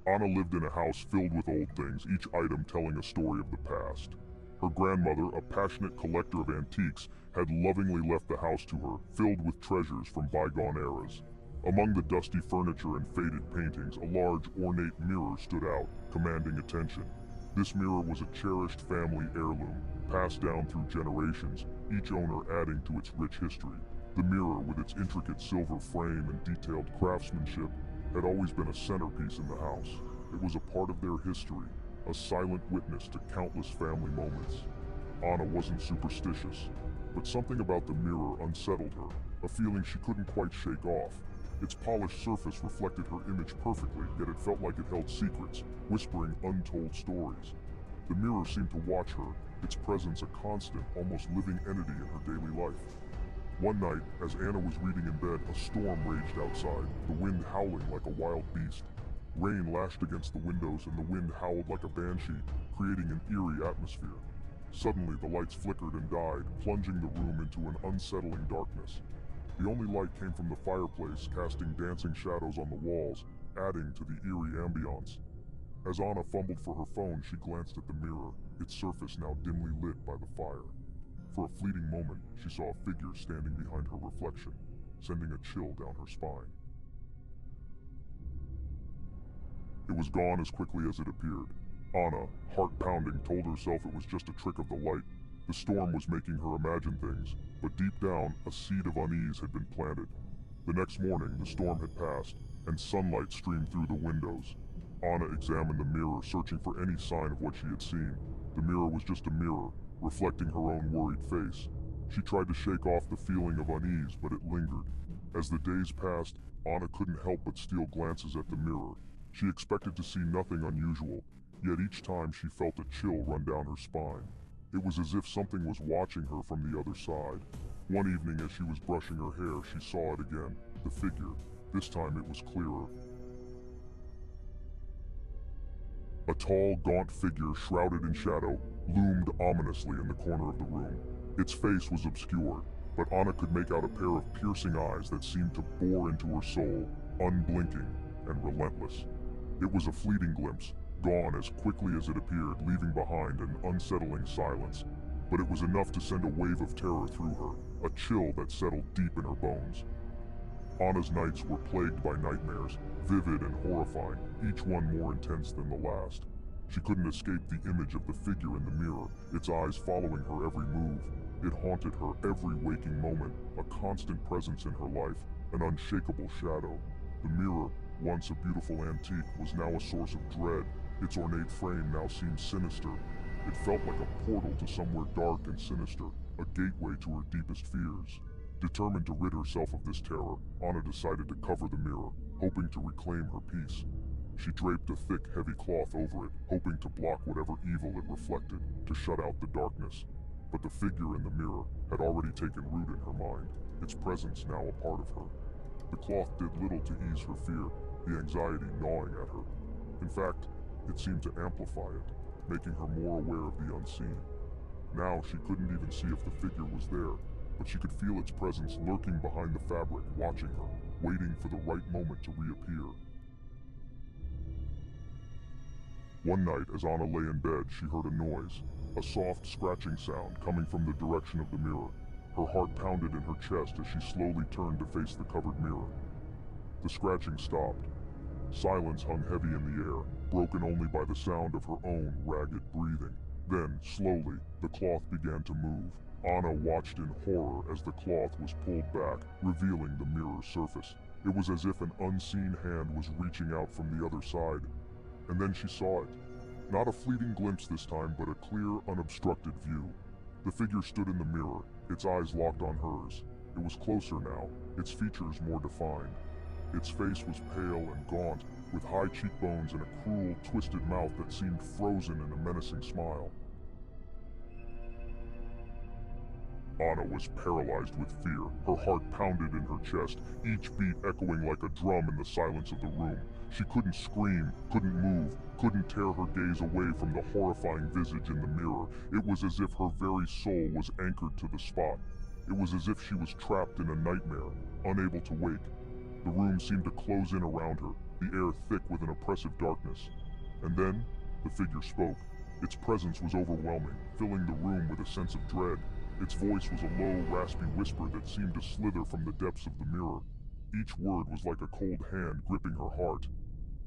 Anna lived in a house filled with old things, each item telling a story of the past. Her grandmother, a passionate collector of antiques, had lovingly left the house to her, filled with treasures from bygone eras. Among the dusty furniture and faded paintings, a large, ornate mirror stood out, commanding attention. This mirror was a cherished family heirloom, passed down through generations, each owner adding to its rich history. The mirror, with its intricate silver frame and detailed craftsmanship, had always been a centerpiece in the house. It was a part of their history, a silent witness to countless family moments. Anna wasn't superstitious, but something about the mirror unsettled her, a feeling she couldn't quite shake off. Its polished surface reflected her image perfectly, yet it felt like it held secrets, whispering untold stories. The mirror seemed to watch her, its presence a constant, almost living entity in her daily life. One night, as Anna was reading in bed, a storm raged outside, the wind howling like a wild beast. Rain lashed against the windows and the wind howled like a banshee, creating an eerie atmosphere. Suddenly, the lights flickered and died, plunging the room into an unsettling darkness. The only light came from the fireplace, casting dancing shadows on the walls, adding to the eerie ambiance. As Anna fumbled for her phone, she glanced at the mirror, its surface now dimly lit by the fire. For a fleeting moment, she saw a figure standing behind her reflection, sending a chill down her spine. It was gone as quickly as it appeared. Anna, heart pounding, told herself it was just a trick of the light. The storm was making her imagine things, but deep down, a seed of unease had been planted. The next morning, the storm had passed, and sunlight streamed through the windows. Anna examined the mirror, searching for any sign of what she had seen. The mirror was just a mirror, reflecting her own worried face. She tried to shake off the feeling of unease, but it lingered. As the days passed, Anna couldn't help but steal glances at the mirror. She expected to see nothing unusual, yet each time she felt a chill run down her spine. It was as if something was watching her from the other side. One evening as she was brushing her hair, she saw it again, the figure. This time it was clearer. A tall, gaunt figure shrouded in shadow loomed ominously in the corner of the room. Its face was obscured, but Anna could make out a pair of piercing eyes that seemed to bore into her soul, unblinking and relentless. It was a fleeting glimpse, gone as quickly as it appeared, leaving behind an unsettling silence. But it was enough to send a wave of terror through her, a chill that settled deep in her bones. Anna's nights were plagued by nightmares, vivid and horrifying, each one more intense than the last. She couldn't escape the image of the figure in the mirror, its eyes following her every move. It haunted her every waking moment, a constant presence in her life, an unshakable shadow. The mirror, once a beautiful antique, was now a source of dread. Its ornate frame now seemed sinister. It felt like a portal to somewhere dark and sinister, a gateway to her deepest fears. Determined to rid herself of this terror, Anna decided to cover the mirror, hoping to reclaim her peace. She draped a thick, heavy cloth over it, hoping to block whatever evil it reflected, to shut out the darkness. But the figure in the mirror had already taken root in her mind, its presence now a part of her. The cloth did little to ease her fear, the anxiety gnawing at her. In fact, it seemed to amplify it, making her more aware of the unseen. Now she couldn't even see if the figure was there, but she could feel its presence lurking behind the fabric, watching her, waiting for the right moment to reappear. One night, as Anna lay in bed, she heard a noise, a soft scratching sound coming from the direction of the mirror. Her heart pounded in her chest as she slowly turned to face the covered mirror. The scratching stopped. Silence hung heavy in the air, broken only by the sound of her own ragged breathing. Then, slowly, the cloth began to move. Anna watched in horror as the cloth was pulled back, revealing the mirror's surface. It was as if an unseen hand was reaching out from the other side. And then she saw it. Not a fleeting glimpse this time, but a clear, unobstructed view. The figure stood in the mirror, its eyes locked on hers. It was closer now, its features more defined. Its face was pale and gaunt, with high cheekbones and a cruel, twisted mouth that seemed frozen in a menacing smile. Anna was paralyzed with fear. Her heart pounded in her chest, each beat echoing like a drum in the silence of the room. She couldn't scream, couldn't move, couldn't tear her gaze away from the horrifying visage in the mirror. It was as if her very soul was anchored to the spot. It was as if she was trapped in a nightmare, unable to wake. The room seemed to close in around her, the air thick with an oppressive darkness. And then, the figure spoke. Its presence was overwhelming, filling the room with a sense of dread. Its voice was a low, raspy whisper that seemed to slither from the depths of the mirror. Each word was like a cold hand gripping her heart.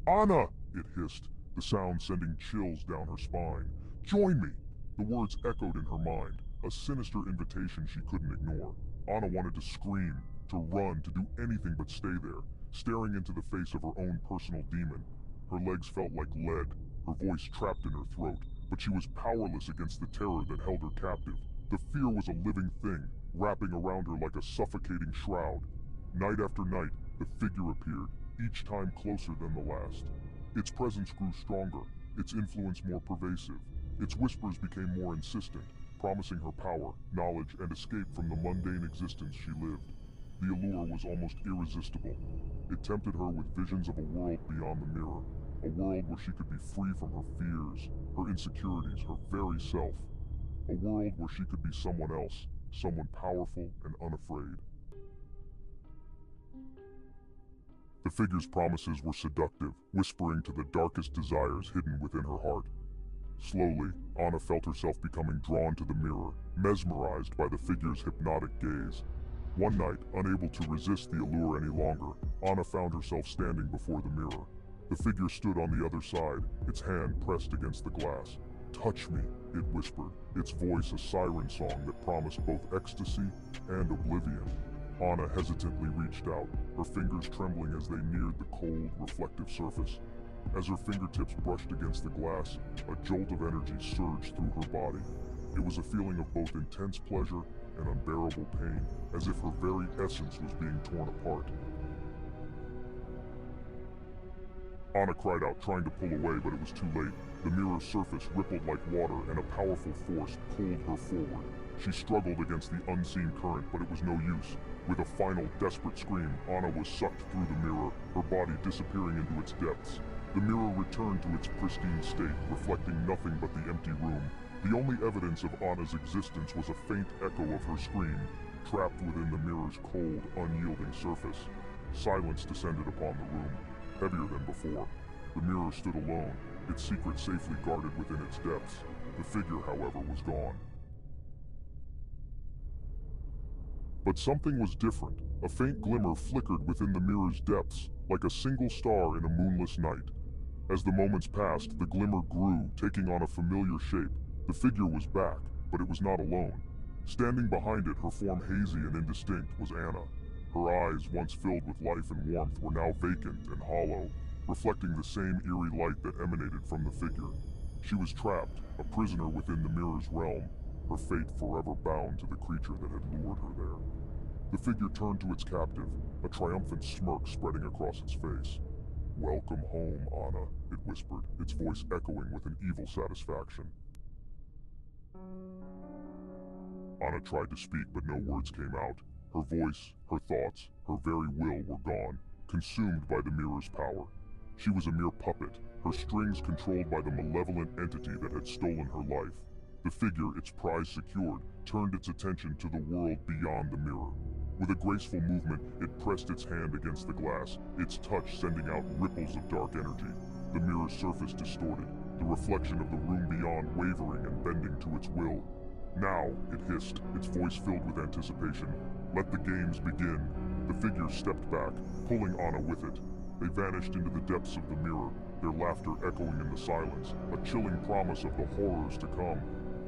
"Anna!" it hissed, the sound sending chills down her spine. "Join me!" The words echoed in her mind, a sinister invitation she couldn't ignore. Anna wanted to scream, to run, to do anything but stay there, staring into the face of her own personal demon. Her legs felt like lead, her voice trapped in her throat, but she was powerless against the terror that held her captive. The fear was a living thing, wrapping around her like a suffocating shroud. Night after night, the figure appeared, each time closer than the last. Its presence grew stronger, its influence more pervasive. Its whispers became more insistent, promising her power, knowledge, and escape from the mundane existence she lived. The allure was almost irresistible. It tempted her with visions of a world beyond the mirror, a world where she could be free from her fears, her insecurities, her very self. A world where she could be someone else, someone powerful and unafraid. The figure's promises were seductive, whispering to the darkest desires hidden within her heart. Slowly, Anna felt herself becoming drawn to the mirror, mesmerized by the figure's hypnotic gaze. One night, unable to resist the allure any longer, Anna found herself standing before the mirror. The figure stood on the other side, its hand pressed against the glass. "Touch me," it whispered, its voice a siren song that promised both ecstasy and oblivion. Anna hesitantly reached out, her fingers trembling as they neared the cold, reflective surface. As her fingertips brushed against the glass, a jolt of energy surged through her body. It was a feeling of both intense pleasure and unbearable pain, as if her very essence was being torn apart. Anna cried out, trying to pull away, but it was too late. The mirror's surface rippled like water, and a powerful force pulled her forward. She struggled against the unseen current, but it was no use. With a final, desperate scream, Anna was sucked through the mirror, her body disappearing into its depths. The mirror returned to its pristine state, reflecting nothing but the empty room. The only evidence of Anna's existence was a faint echo of her scream, trapped within the mirror's cold, unyielding surface. Silence descended upon the room, heavier than before. The mirror stood alone, its secret safely guarded within its depths. The figure, however, was gone. But something was different. A faint glimmer flickered within the mirror's depths, like a single star in a moonless night. As the moments passed, the glimmer grew, taking on a familiar shape. The figure was back, but it was not alone. Standing behind it, her form hazy and indistinct, was Anna. Her eyes, once filled with life and warmth, were now vacant and hollow, reflecting the same eerie light that emanated from the figure. She was trapped, a prisoner within the mirror's realm, her fate forever bound to the creature that had lured her there. The figure turned to its captive, a triumphant smirk spreading across its face. "Welcome home, Anna," it whispered, its voice echoing with an evil satisfaction. Anna tried to speak, but no words came out. Her voice, her thoughts, her very will were gone, consumed by the mirror's power. She was a mere puppet, her strings controlled by the malevolent entity that had stolen her life. The figure, its prize secured, turned its attention to the world beyond the mirror. With a graceful movement, it pressed its hand against the glass, its touch sending out ripples of dark energy. The mirror's surface distorted, the reflection of the room beyond wavering and bending to its will. "Now," it hissed, its voice filled with anticipation. "Let the games begin." The figure stepped back, pulling Anna with it. They vanished into the depths of the mirror, their laughter echoing in the silence, a chilling promise of the horrors to come.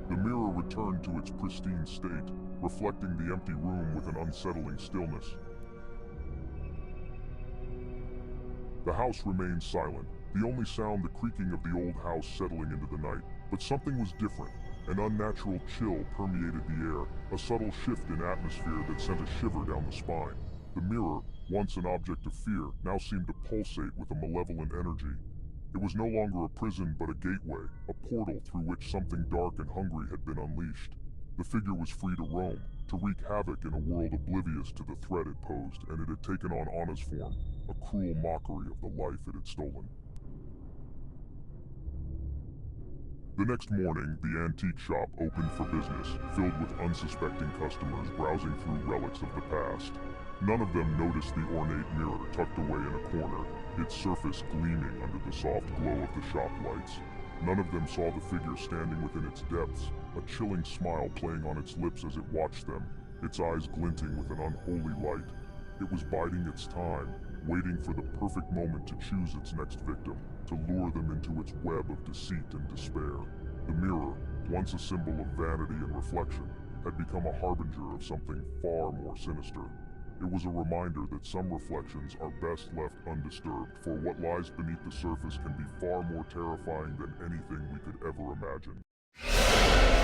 The mirror returned to its pristine state, reflecting the empty room with an unsettling stillness. The house remained silent, the only sound the creaking of the old house settling into the night. But something was different. An unnatural chill permeated the air, a subtle shift in atmosphere that sent a shiver down the spine. The mirror, once an object of fear, now seemed to pulsate with a malevolent energy. It was no longer a prison but a gateway, a portal through which something dark and hungry had been unleashed. The figure was free to roam, to wreak havoc in a world oblivious to the threat it posed, and it had taken on Anna's form, a cruel mockery of the life it had stolen. The next morning, the antique shop opened for business, filled with unsuspecting customers browsing through relics of the past. None of them noticed the ornate mirror tucked away in a corner, its surface gleaming under the soft glow of the shop lights. None of them saw the figure standing within its depths, a chilling smile playing on its lips as it watched them, its eyes glinting with an unholy light. It was biding its time, waiting for the perfect moment to choose its next victim, to lure them into its web of deceit and despair. The mirror, once a symbol of vanity and reflection, had become a harbinger of something far more sinister. It was a reminder that some reflections are best left undisturbed, for what lies beneath the surface can be far more terrifying than anything we could ever imagine.